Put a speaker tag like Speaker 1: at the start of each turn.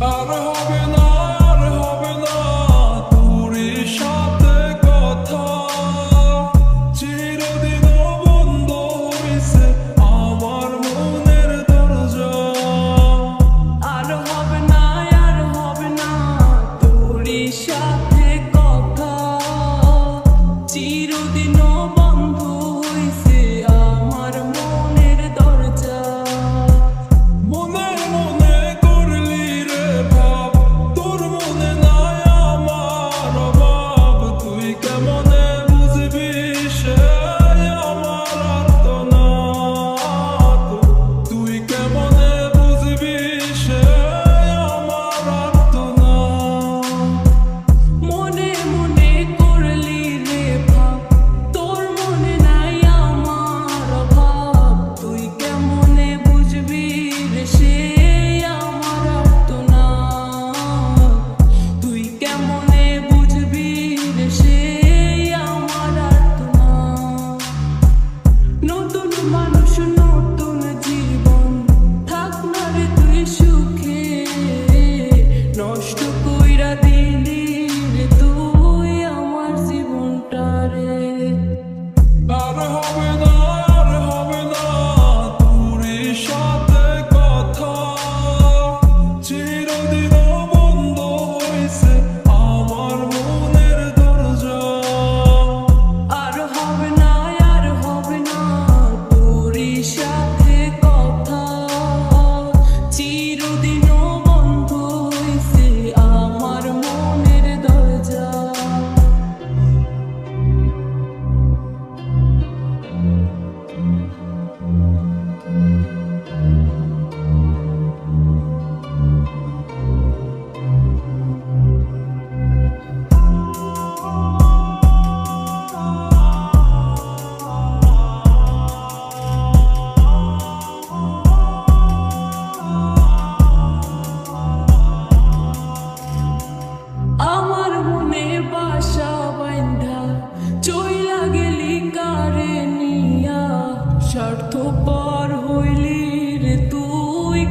Speaker 1: আর হবে না, আর হবে না তোর সাথে কথা, চিরদিন বন্ধ হইছে আমার মনের দরজা।
Speaker 2: আর হবে না, আর হবে না তোর সাথে কথা, চিরদিন বন্ধ হইছে আমার মনের দরজা।
Speaker 1: মনে মনে করলি রে ভাব, তোর মনে নাই আমার অভাব, তুই কেমনে বুঝবি সে আমার আর্তনাদ, তুই কেমনে বুঝবি সে আমার আর্তনাদ।
Speaker 2: মনে মনে করলি রে ভাব, তোর মনে নাই আমার অভাব, তুই কেমনে বুঝবি রে সে আমার আর্তনাদ, তুই কেমনে বুঝবি রে সে আমার আর্তনাদ। নতুন মানুষ নতুন জীবন, থাক না রে তুই সুখে, নষ্ট কইরা দিলি রে তুই আমার জীবনটা রে।
Speaker 1: আর হবে না, আর হবে না তোর সাথে কথা, চিরদিন বন্ধ হইছে আমার মনের দরজা।
Speaker 2: আর হবে না, আর হবে না তোর সাথে কথা, চিরদিন বন্ধ হইছে আমার মনের দরজা। আমার মনে বাসা বাইন্ধা চইলা গেলি কারে নিয়া, স্বার্থপর হইলি রে তুই।